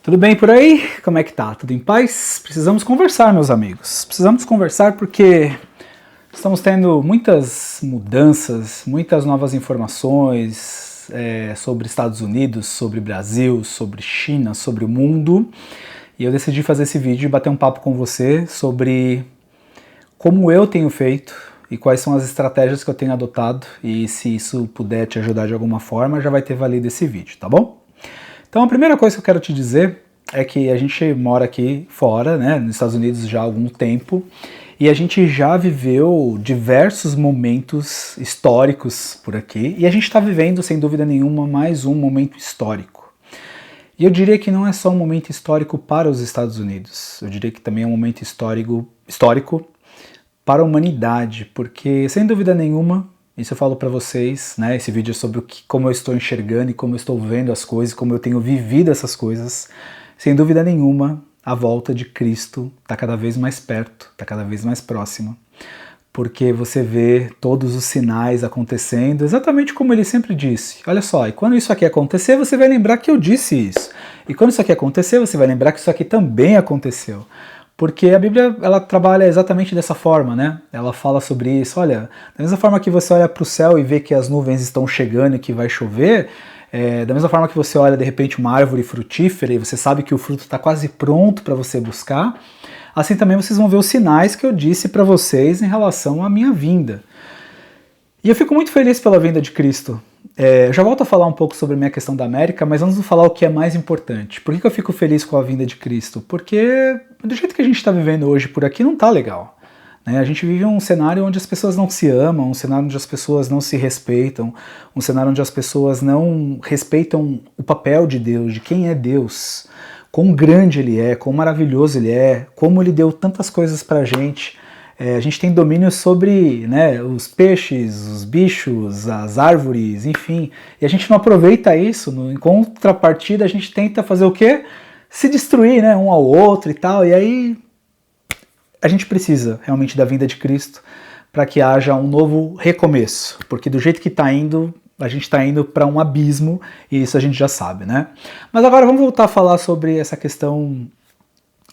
Tudo bem por aí? Como é que tá? Tudo em paz? Precisamos conversar, meus amigos. Precisamos conversar porque estamos tendo muitas mudanças, muitas novas informações sobre Estados Unidos, sobre Brasil, sobre China, sobre o mundo. E eu decidi fazer esse vídeo e bater um papo com você sobre como eu tenho feito e quais são as estratégias que eu tenho adotado. E se isso puder te ajudar de alguma forma, já vai ter valido esse vídeo, tá bom? Então a primeira coisa que eu quero te dizer é que a gente mora aqui fora, né, nos Estados Unidos já há algum tempo, e a gente já viveu diversos momentos históricos por aqui, e a gente está vivendo, sem dúvida nenhuma, mais um momento histórico. E eu diria que não é só um momento histórico para os Estados Unidos, eu diria que também é um momento histórico para a humanidade, porque sem dúvida nenhuma, isso eu falo para vocês, né, esse vídeo é sobre como eu estou enxergando e como eu estou vendo as coisas, como eu tenho vivido essas coisas. Sem dúvida nenhuma, a volta de Cristo está cada vez mais perto, está cada vez mais próxima, porque você vê todos os sinais acontecendo, exatamente como ele sempre disse. Olha só, e quando isso aqui acontecer, você vai lembrar que eu disse isso. E quando isso aqui acontecer, você vai lembrar que isso aqui também aconteceu. Porque a Bíblia, ela trabalha exatamente dessa forma, né? Ela fala sobre isso. Olha, da mesma forma que você olha para o céu e vê que as nuvens estão chegando e que vai chover, da mesma forma que você olha de repente uma árvore frutífera e você sabe que o fruto está quase pronto para você buscar, assim também vocês vão ver os sinais que eu disse para vocês em relação à minha vinda. E eu fico muito feliz pela vinda de Cristo. Eu já volto a falar um pouco sobre a minha questão da América, mas vamos falar o que é mais importante. Por que eu fico feliz com a vinda de Cristo? Porque do jeito que a gente está vivendo hoje por aqui não está legal. Né? A gente vive um cenário onde as pessoas não se amam, um cenário onde as pessoas não se respeitam, um cenário onde as pessoas não respeitam o papel de Deus, de quem é Deus, quão grande Ele é, quão maravilhoso Ele é, como Ele deu tantas coisas pra gente. A gente tem domínio sobre, né, os peixes, os bichos, as árvores, enfim, e a gente não aproveita isso. Em contrapartida, a gente tenta fazer o quê? Se destruir, né, um ao outro e tal, e aí a gente precisa realmente da vinda de Cristo para que haja um novo recomeço, porque do jeito que está indo, a gente está indo para um abismo, e isso a gente já sabe, né? Mas agora vamos voltar a falar sobre essa questão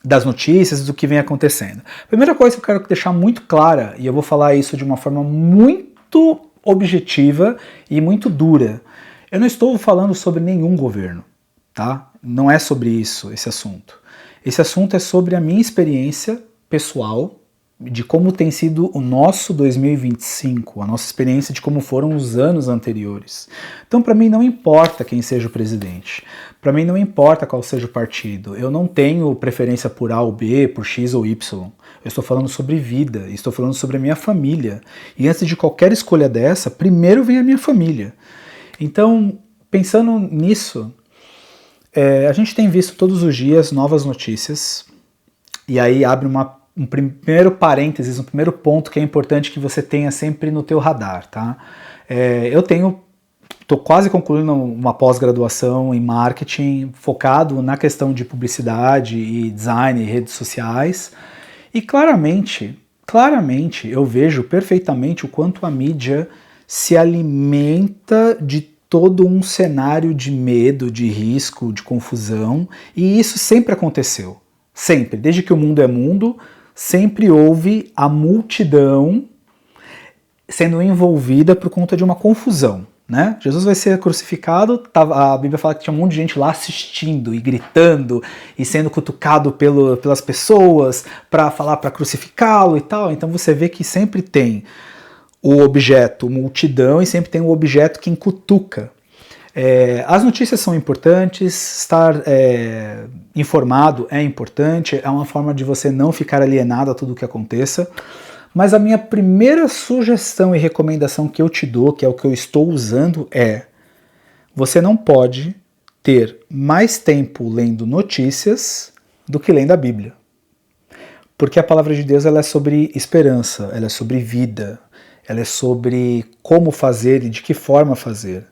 das notícias, do que vem acontecendo. Primeira coisa que eu quero deixar muito clara, e eu vou falar isso de uma forma muito objetiva e muito dura, eu não estou falando sobre nenhum governo, tá? Não é sobre isso esse assunto. Esse assunto é sobre a minha experiência pessoal, de como tem sido o nosso 2025, a nossa experiência de como foram os anos anteriores. Então, para mim, não importa quem seja o presidente, para mim não importa qual seja o partido, eu não tenho preferência por A ou B, por X ou Y. Eu estou falando sobre vida, estou falando sobre a minha família. E antes de qualquer escolha dessa, primeiro vem a minha família. Então, pensando nisso, a gente tem visto todos os dias novas notícias, e aí abre um primeiro parênteses, um primeiro ponto que é importante que você tenha sempre no teu radar, tá? Estou quase concluindo uma pós-graduação em marketing focado na questão de publicidade e design e redes sociais, e claramente eu vejo perfeitamente o quanto a mídia se alimenta de todo um cenário de medo, de risco, de confusão, e isso sempre aconteceu. Sempre, desde que o mundo é mundo, sempre houve a multidão sendo envolvida por conta de uma confusão. Né? Jesus vai ser crucificado, a Bíblia fala que tinha um monte de gente lá assistindo e gritando e sendo cutucado pelas pessoas para falar para crucificá-lo e tal. Então você vê que sempre tem o objeto multidão e sempre tem o objeto que cutuca. As notícias são importantes, estar informado é importante, é uma forma de você não ficar alienado a tudo o que aconteça, mas a minha primeira sugestão e recomendação que eu te dou, que é o que eu estou usando, você não pode ter mais tempo lendo notícias do que lendo a Bíblia. Porque a palavra de Deus ela é sobre esperança, ela é sobre vida, ela é sobre como fazer e de que forma fazer.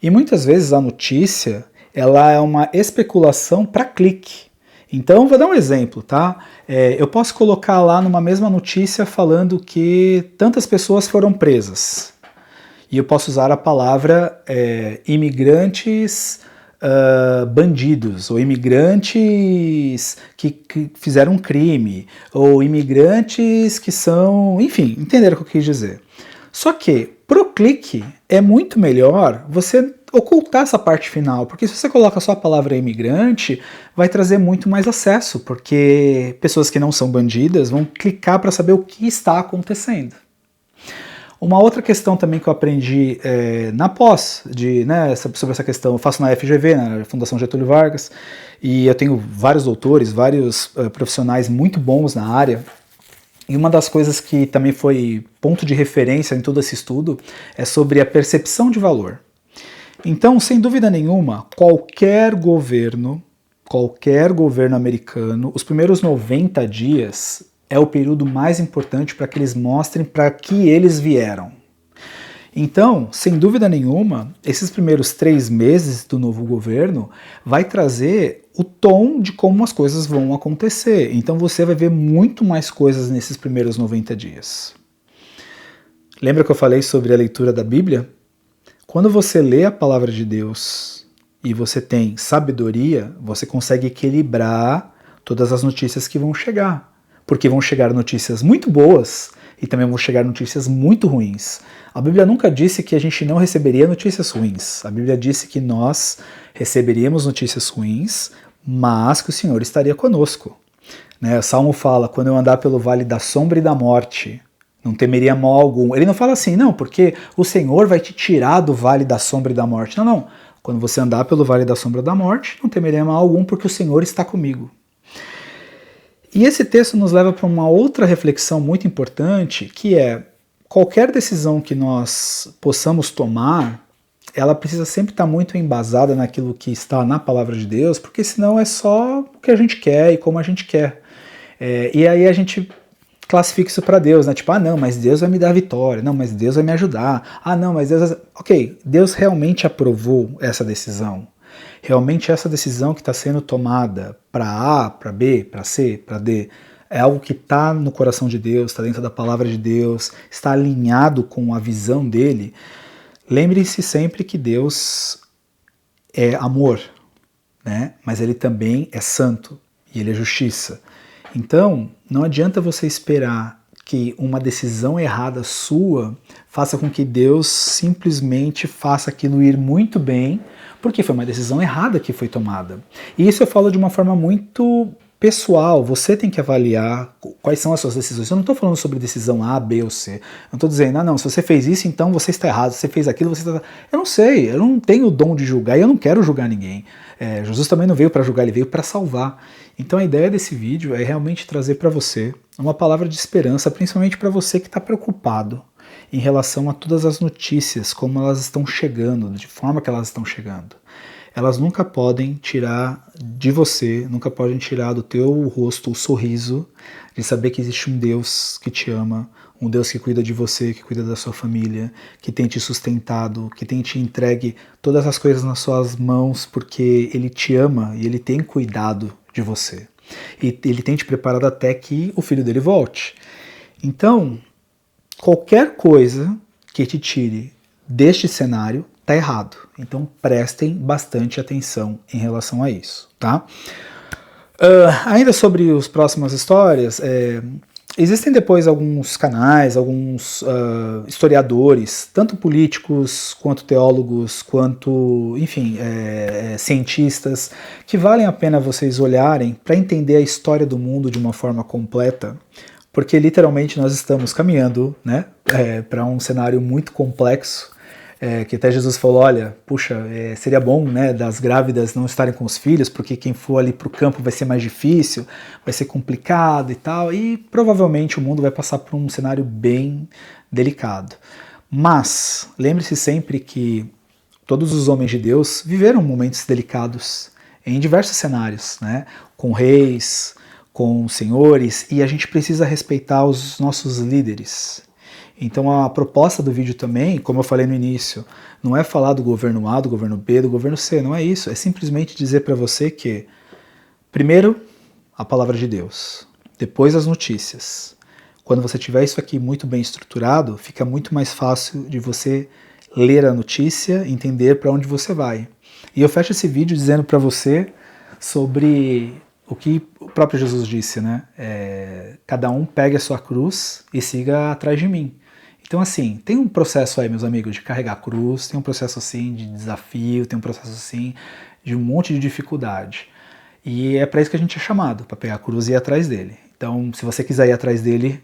E muitas vezes a notícia ela é uma especulação para clique. Então, vou dar um exemplo, tá? Eu posso colocar lá numa mesma notícia falando que tantas pessoas foram presas. E eu posso usar a palavra imigrantes bandidos, ou imigrantes que fizeram um crime, ou imigrantes que são... Enfim, entenderam o que eu quis dizer. Só que, pro clique, é muito melhor você ocultar essa parte final, porque se você coloca só a palavra imigrante, vai trazer muito mais acesso, porque pessoas que não são bandidas vão clicar para saber o que está acontecendo. Uma outra questão também que eu aprendi na pós, sobre essa questão, eu faço na FGV, na Fundação Getúlio Vargas, e eu tenho vários doutores, vários profissionais muito bons na área, e uma das coisas que também foi ponto de referência em todo esse estudo é sobre a percepção de valor. Então, sem dúvida nenhuma, qualquer governo americano, os primeiros 90 dias é o período mais importante para que eles mostrem para que eles vieram. Então, sem dúvida nenhuma, esses primeiros 3 meses do novo governo vai trazer o tom de como as coisas vão acontecer. Então você vai ver muito mais coisas nesses primeiros 90 dias. Lembra que eu falei sobre a leitura da Bíblia? Quando você lê a palavra de Deus e você tem sabedoria, você consegue equilibrar todas as notícias que vão chegar. Porque vão chegar notícias muito boas e também vão chegar notícias muito ruins. A Bíblia nunca disse que a gente não receberia notícias ruins. A Bíblia disse que nós receberíamos notícias ruins, mas que o Senhor estaria conosco. O Salmo fala, quando eu andar pelo vale da sombra e da morte, não temeria mal algum. Ele não fala assim, não, porque o Senhor vai te tirar do vale da sombra e da morte. Não, não. Quando você andar pelo vale da sombra da morte, não temeria mal algum, porque o Senhor está comigo. E esse texto nos leva para uma outra reflexão muito importante, que é, qualquer decisão que nós possamos tomar, ela precisa sempre estar muito embasada naquilo que está na palavra de Deus, porque senão é só o que a gente quer e como a gente quer. E aí a gente classifica isso para Deus, né? Tipo, não, mas Deus vai me dar vitória, não, mas Deus vai me ajudar, não, mas Deus... Ok, Deus realmente aprovou essa decisão. Realmente essa decisão que está sendo tomada para A, para B, para C, para D, é algo que está no coração de Deus, está dentro da palavra de Deus, está alinhado com a visão dele. Lembre-se sempre que Deus é amor, né? Mas ele também é santo e ele é justiça. Então, não adianta você esperar que uma decisão errada sua faça com que Deus simplesmente faça aquilo ir muito bem, porque foi uma decisão errada que foi tomada. E isso eu falo de uma forma muito pessoal, você tem que avaliar quais são as suas decisões. Eu não estou falando sobre decisão A, B ou C. Eu não estou dizendo, não, se você fez isso, então você está errado, se você fez aquilo, você está... Eu não sei, eu não tenho o dom de julgar e eu não quero julgar ninguém. Jesus também não veio para julgar, ele veio para salvar. Então a ideia desse vídeo é realmente trazer para você uma palavra de esperança, principalmente para você que está preocupado em relação a todas as notícias, como elas estão chegando, de forma que elas estão chegando. Elas nunca podem tirar de você, nunca podem tirar do teu rosto o sorriso de saber que existe um Deus que te ama, um Deus que cuida de você, que cuida da sua família, que tem te sustentado, que tem te entregue todas as coisas nas suas mãos porque Ele te ama e Ele tem cuidado de você. E Ele tem te preparado até que o Filho dele volte. Então, qualquer coisa que te tire deste cenário está errado. Então prestem bastante atenção em relação a isso, tá? Ainda sobre as próximas histórias, existem depois alguns canais, alguns historiadores, tanto políticos, quanto teólogos, quanto, enfim, cientistas, que valem a pena vocês olharem para entender a história do mundo de uma forma completa, porque literalmente nós estamos caminhando, né, para um cenário muito complexo, que até Jesus falou, olha, puxa, seria bom, né, das grávidas não estarem com os filhos, porque quem for ali para o campo vai ser mais difícil, vai ser complicado e tal, e provavelmente o mundo vai passar por um cenário bem delicado. Mas, lembre-se sempre que todos os homens de Deus viveram momentos delicados em diversos cenários, né, com reis, com senhores, e a gente precisa respeitar os nossos líderes. Então a proposta do vídeo também, como eu falei no início, não é falar do governo A, do governo B, do governo C, não é isso. É simplesmente dizer para você que, primeiro, a palavra de Deus, depois as notícias. Quando você tiver isso aqui muito bem estruturado, fica muito mais fácil de você ler a notícia e entender para onde você vai. E eu fecho esse vídeo dizendo para você sobre o que o próprio Jesus disse, né? Cada um pegue a sua cruz e siga atrás de mim. Então, assim, tem um processo aí, meus amigos, de carregar a cruz, tem um processo, assim, de desafio, tem um processo, assim, de um monte de dificuldade. E é para isso que a gente é chamado, para pegar a cruz e ir atrás dele. Então, se você quiser ir atrás dele,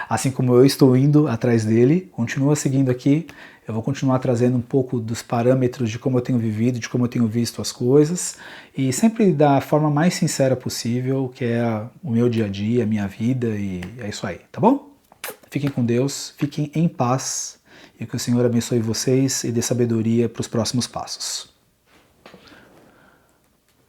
assim como eu estou indo atrás dele, continua seguindo aqui. Eu vou continuar trazendo um pouco dos parâmetros de como eu tenho vivido, de como eu tenho visto as coisas, e sempre da forma mais sincera possível, que é o meu dia a dia, a minha vida, e é isso aí, tá bom? Fiquem com Deus, fiquem em paz, e que o Senhor abençoe vocês e dê sabedoria para os próximos passos.